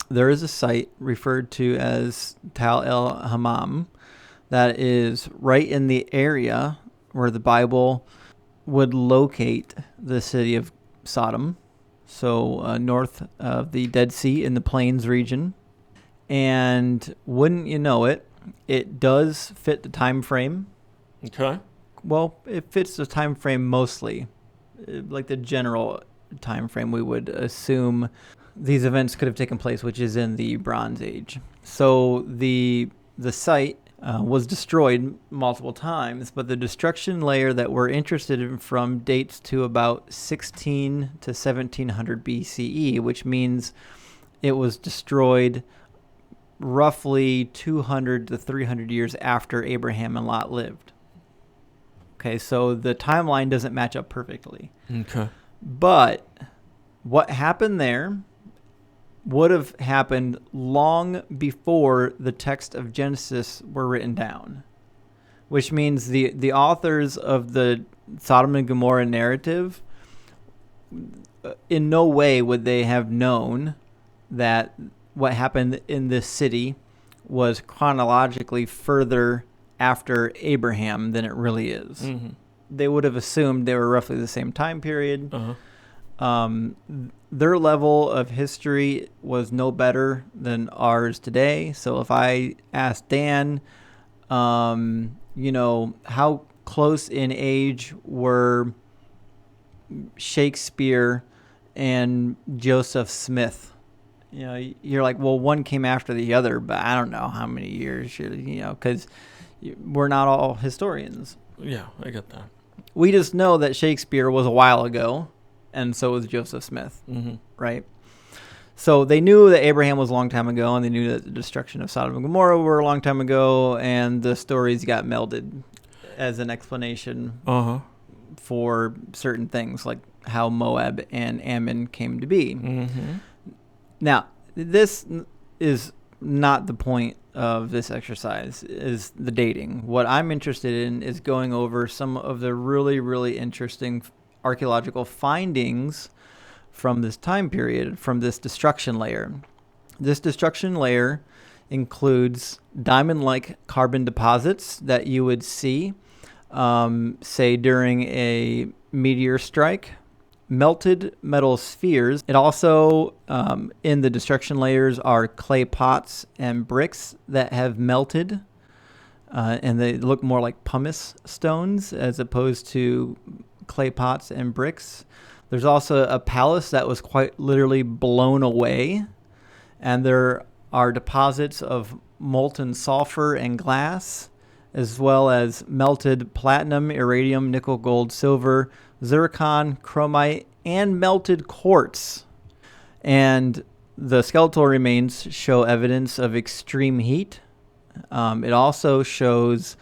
[SPEAKER 1] there is a site referred to as Tal el Hammam that is right in the area where the Bible would locate the city of Sodom. So north of the Dead Sea in the Plains region. And wouldn't you know it, it does fit the time frame.
[SPEAKER 2] Okay.
[SPEAKER 1] Well, it fits the time frame mostly, like the general time frame we would assume these events could have taken place, which is in the Bronze Age. So the site was destroyed multiple times, but the destruction layer that we're interested in from dates to about 16 to 1700 BCE, which means it was destroyed roughly 200 to 300 years after Abraham and Lot lived. Okay, so the timeline doesn't match up perfectly.
[SPEAKER 2] Okay.
[SPEAKER 1] But what happened there would have happened long before the text of Genesis were written down, which means the authors of the Sodom and Gomorrah narrative, in no way would they have known that what happened in this city was chronologically further after Abraham than it really is. Mm-hmm. They would have assumed they were roughly the same time period. Uh-huh. Their level of history was no better than ours today. So if I asked Dan, how close in age were Shakespeare and Joseph Smith? You're like, well, one came after the other, but I don't know how many years, because we're not all historians.
[SPEAKER 2] Yeah, I get that.
[SPEAKER 1] We just know that Shakespeare was a while ago. And so was Joseph Smith, right? So they knew that Abraham was a long time ago, and they knew that the destruction of Sodom and Gomorrah were a long time ago, and the stories got melded as an explanation for certain things, like how Moab and Ammon came to be. Mm-hmm. Now, this is not the point of this exercise, is the dating. What I'm interested in is going over some of the really, really interesting archaeological findings from this time period, from this destruction layer. This destruction layer includes diamond-like carbon deposits that you would see, say, during a meteor strike, melted metal spheres. It also, in the destruction layers, are clay pots and bricks that have melted, and they look more like pumice stones as opposed to clay pots and bricks. There's also a palace that was quite literally blown away, and there are deposits of molten sulfur and glass, as well as melted platinum, iridium, nickel, gold, silver, zircon, chromite, and melted quartz. And the skeletal remains show evidence of extreme heat. It also shows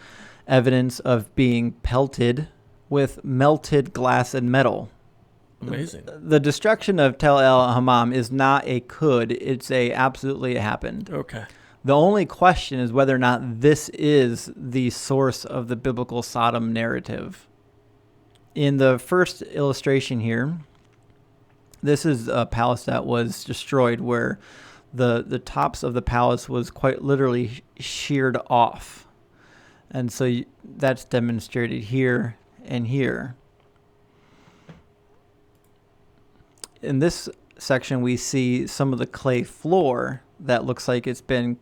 [SPEAKER 1] evidence of being pelted with melted glass and metal.
[SPEAKER 2] Amazing.
[SPEAKER 1] The destruction of Tel El Hammam is not a could, it's a absolutely it happened.
[SPEAKER 2] Okay.
[SPEAKER 1] The only question is whether or not this is the source of the biblical Sodom narrative. In the first illustration here, this is a palace that was destroyed where the tops of the palace was quite literally sheared off. And so that's demonstrated here and here. In this section, we see some of the clay floor that looks like it's been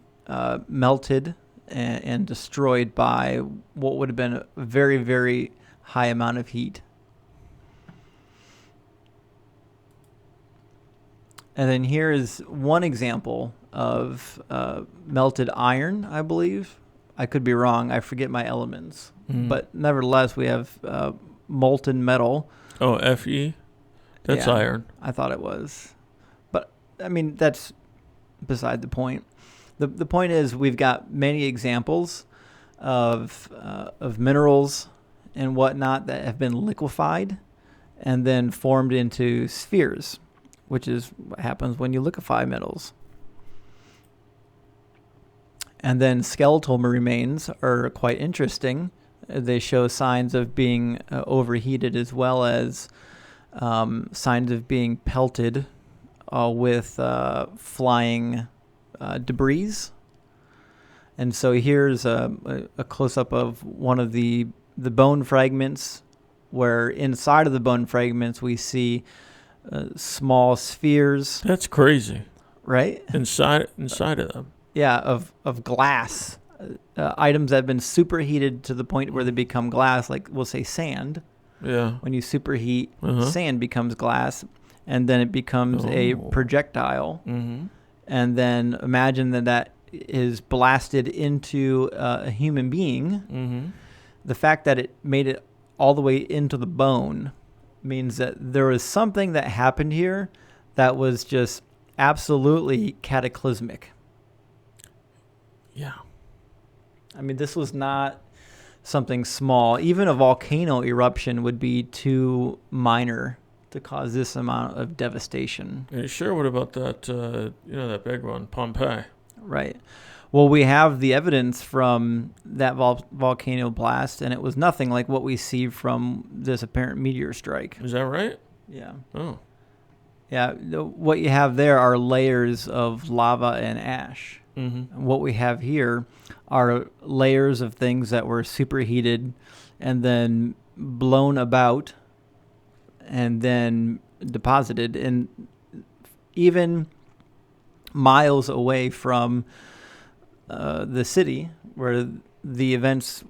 [SPEAKER 1] melted and destroyed by what would have been a very, very high amount of heat. And then here is one example of melted iron, I believe. I could be wrong. I forget my elements. But nevertheless, we have molten metal.
[SPEAKER 2] Oh, Fe? That's iron.
[SPEAKER 1] I thought it was. But, I mean, that's beside the point. The point is we've got many examples of minerals and whatnot that have been liquefied and then formed into spheres, which is what happens when you liquefy metals. And then skeletal remains are quite interesting. They show signs of being overheated as well as signs of being pelted with flying debris. And so here's a close-up of one of the bone fragments, where inside of the bone fragments we see small spheres.
[SPEAKER 2] That's crazy.
[SPEAKER 1] Right?
[SPEAKER 2] Inside of them.
[SPEAKER 1] Yeah, of glass. Items that have been superheated to the point where they become glass, like we'll say sand.
[SPEAKER 2] Yeah.
[SPEAKER 1] When you superheat, sand becomes glass, and then it becomes a projectile.
[SPEAKER 2] Mm-hmm.
[SPEAKER 1] And then imagine that is blasted into a human being.
[SPEAKER 2] Mm-hmm.
[SPEAKER 1] The fact that it made it all the way into the bone means that there was something that happened here that was just absolutely cataclysmic.
[SPEAKER 2] Yeah.
[SPEAKER 1] I mean, this was not something small. Even a volcano eruption would be too minor to cause this amount of devastation.
[SPEAKER 2] Are you sure? What about that, that big one, Pompeii?
[SPEAKER 1] Right. Well, we have the evidence from that volcano blast, and it was nothing like what we see from this apparent meteor strike.
[SPEAKER 2] Is that right?
[SPEAKER 1] Yeah.
[SPEAKER 2] Oh.
[SPEAKER 1] Yeah. What you have there are layers of lava and ash.
[SPEAKER 2] Mm-hmm.
[SPEAKER 1] What we have here are layers of things that were superheated and then blown about and then deposited. And even miles away from the city where the events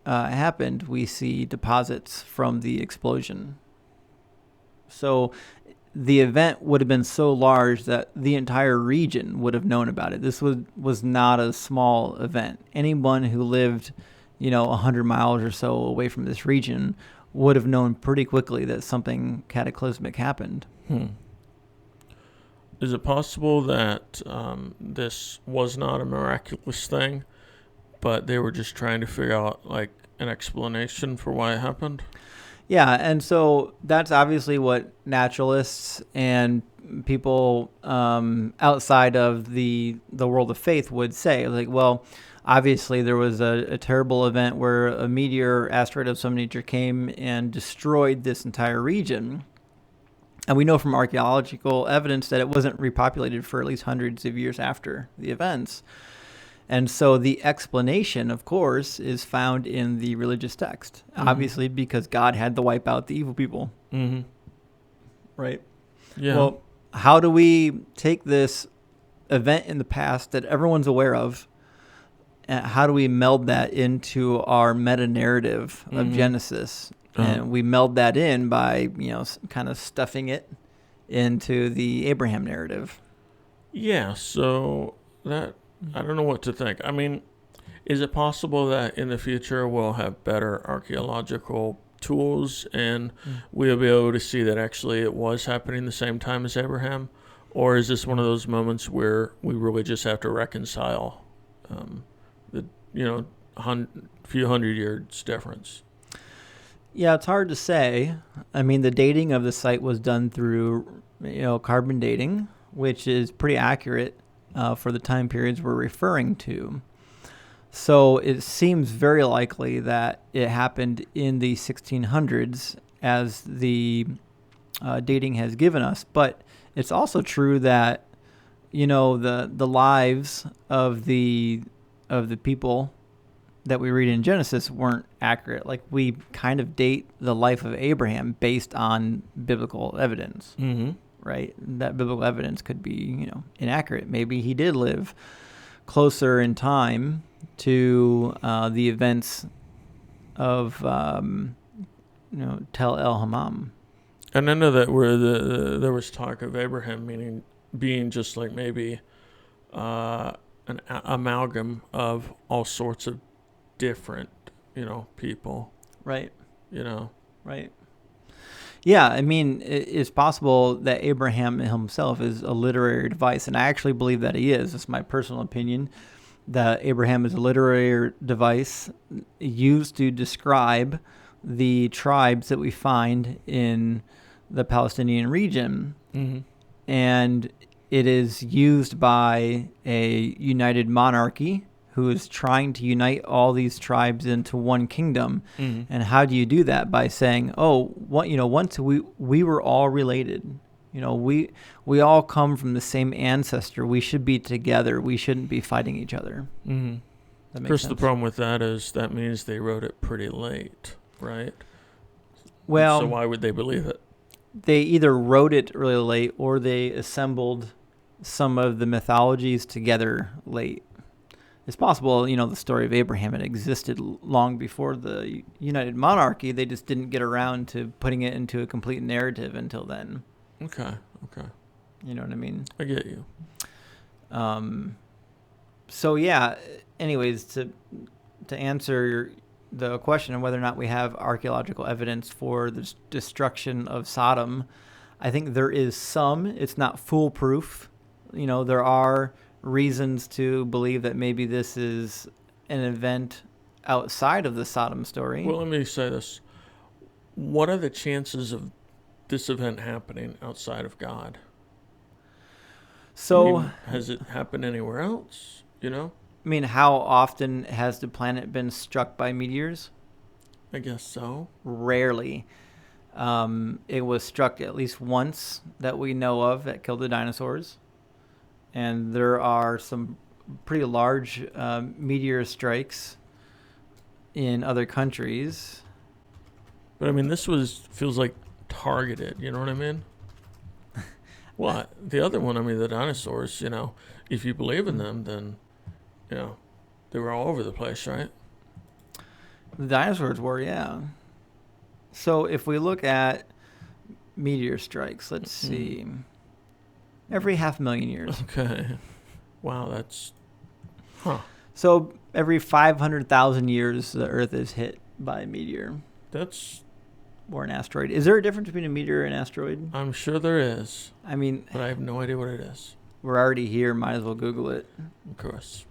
[SPEAKER 1] happened, we see deposits from the explosion. So the event would have been so large that the entire region would have known about it. This was not a small event. Anyone who lived, 100 miles or so away from this region would have known pretty quickly that something cataclysmic happened.
[SPEAKER 2] Is it possible that this was not a miraculous thing, but they were just trying to figure out like an explanation for why it happened?
[SPEAKER 1] Yeah, and so that's obviously what naturalists and people outside of the world of faith would say. Like, well, obviously there was a terrible event where a meteor or asteroid of some nature came and destroyed this entire region. And we know from archaeological evidence that it wasn't repopulated for at least hundreds of years after the events. And so the explanation, of course, is found in the religious text, obviously because God had to wipe out the evil people.
[SPEAKER 2] Mm-hmm.
[SPEAKER 1] Right?
[SPEAKER 2] Yeah.
[SPEAKER 1] Well, how do we take this event in the past that everyone's aware of, and how do we meld that into our meta-narrative of Genesis? And we meld that in by, kind of stuffing it into the Abraham narrative.
[SPEAKER 2] Yeah, so that, I don't know what to think. I mean, is it possible that in the future we'll have better archaeological tools and we'll be able to see that actually it was happening the same time as Abraham? Or is this one of those moments where we really just have to reconcile the, few hundred years difference?
[SPEAKER 1] Yeah, it's hard to say. I mean, the dating of the site was done through, carbon dating, which is pretty accurate for the time periods we're referring to. So it seems very likely that it happened in the 1600s as the dating has given us. But it's also true that, the lives of the people that we read in Genesis weren't accurate. Like, we kind of date the life of Abraham based on biblical evidence, right? That biblical evidence could be, inaccurate. Maybe he did live closer in time to the events of, Tel El Hammam.
[SPEAKER 2] And I know that where there was talk of Abraham being just like maybe an amalgam of all sorts of different, people.
[SPEAKER 1] Right. Right. Yeah, I mean, it's possible that Abraham himself is a literary device, and I actually believe that he is. It's my personal opinion that Abraham is a literary device used to describe the tribes that we find in the Palestinian region. And it is used by a united monarchy who is trying to unite all these tribes into one kingdom. And how do you do that? By saying, once we were all related. We all come from the same ancestor. We should be together. We shouldn't be fighting each other.
[SPEAKER 2] Of course, the problem with that is that means they wrote it pretty late, right?
[SPEAKER 1] Well,
[SPEAKER 2] so why would they believe it?
[SPEAKER 1] They either wrote it really late or they assembled some of the mythologies together late. It's possible, the story of Abraham had existed long before the United Monarchy. They just didn't get around to putting it into a complete narrative until then.
[SPEAKER 2] Okay.
[SPEAKER 1] You know what I mean?
[SPEAKER 2] I get you.
[SPEAKER 1] So yeah. Anyways, to answer the question of whether or not we have archaeological evidence for the destruction of Sodom, I think there is some. It's not foolproof. There are reasons to believe that maybe this is an event outside of the Sodom story.
[SPEAKER 2] Well, let me say this. What are the chances of this event happening outside of God?
[SPEAKER 1] So,
[SPEAKER 2] has it happened anywhere else?
[SPEAKER 1] How often has the planet been struck by meteors?
[SPEAKER 2] I guess so.
[SPEAKER 1] Rarely. It was struck at least once that we know of that killed the dinosaurs. And there are some pretty large meteor strikes in other countries.
[SPEAKER 2] But this feels like targeted, you know what I mean? What? The other one, the dinosaurs, if you believe in them, then, they were all over the place, right?
[SPEAKER 1] The dinosaurs were, yeah. So if we look at meteor strikes, let's see. Every 500,000 years.
[SPEAKER 2] Okay. Wow, that's...
[SPEAKER 1] So every 500,000 years, the Earth is hit by a meteor.
[SPEAKER 2] That's...
[SPEAKER 1] Or an asteroid. Is there a difference between a meteor and an asteroid?
[SPEAKER 2] I'm sure there is.
[SPEAKER 1] But
[SPEAKER 2] I have no idea what it is.
[SPEAKER 1] We're already here. Might as well Google it.
[SPEAKER 2] Of course.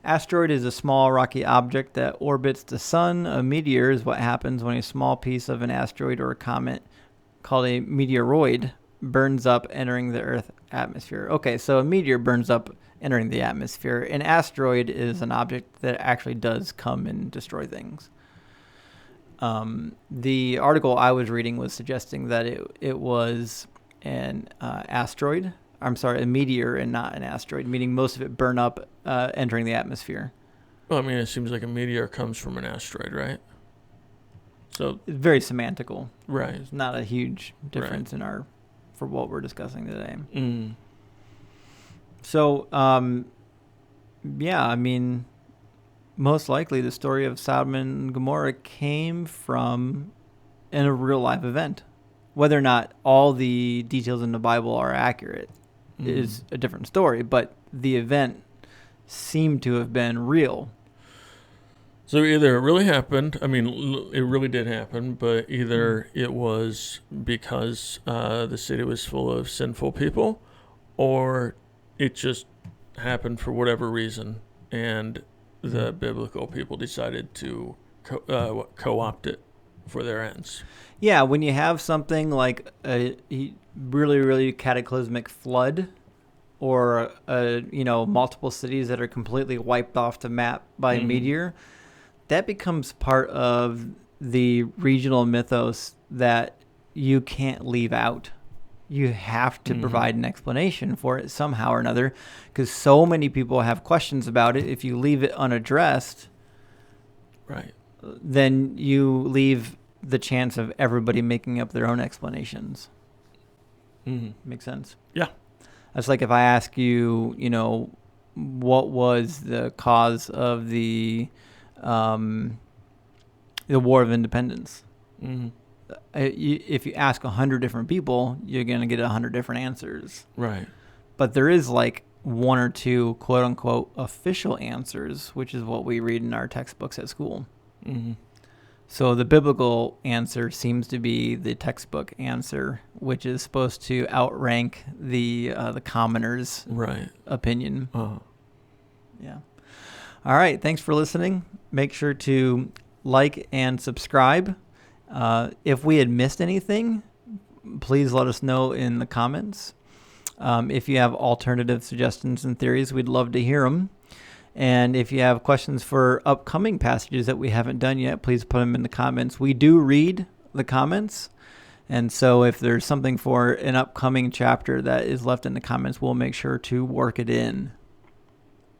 [SPEAKER 1] Asteroid is a small rocky object that orbits the sun. A meteor is what happens when a small piece of an asteroid or a comet, called a meteoroid, burns up entering the Earth atmosphere. Okay, so a meteor burns up entering the atmosphere. An asteroid is an object that actually does come and destroy things. The article I was reading was suggesting that it was an asteroid. I'm sorry, a meteor and not an asteroid, meaning most of it burned up entering the atmosphere.
[SPEAKER 2] Well, it seems like a meteor comes from an asteroid, right? So
[SPEAKER 1] it's very semantical.
[SPEAKER 2] Right.
[SPEAKER 1] There's not a huge difference for what we're discussing today. So, most likely the story of Sodom and Gomorrah came from in a real life event. Whether or not all the details in the Bible are accurate is a different story, but the event seemed to have been real.
[SPEAKER 2] So either it really happened, I mean, it really did happen, but either it was because the city was full of sinful people, or it just happened for whatever reason, and the biblical people decided to co-opt it for their ends.
[SPEAKER 1] Yeah, when you have something like a really, really cataclysmic flood, or multiple cities that are completely wiped off the map by a meteor, that becomes part of the regional mythos that you can't leave out. You have to provide an explanation for it somehow or another, because so many people have questions about it. If you leave it unaddressed,
[SPEAKER 2] right,
[SPEAKER 1] then you leave the chance of everybody making up their own explanations. Makes sense?
[SPEAKER 2] Yeah.
[SPEAKER 1] That's like if I ask you, what was the cause of the War of Independence? If you ask 100 different people, you're going to get 100 different answers.
[SPEAKER 2] Right.
[SPEAKER 1] But there is like one or two quote unquote official answers, which is what we read in our textbooks at school. So the biblical answer seems to be the textbook answer, which is supposed to outrank the commoner's opinion. Yeah. All right. Thanks for listening. Make sure to like and subscribe. If we had missed anything, please let us know in the comments. If you have alternative suggestions and theories, we'd love to hear them. And if you have questions for upcoming passages that we haven't done yet, please put them in the comments. We do read the comments. And so if there's something for an upcoming chapter that is left in the comments, we'll make sure to work it in.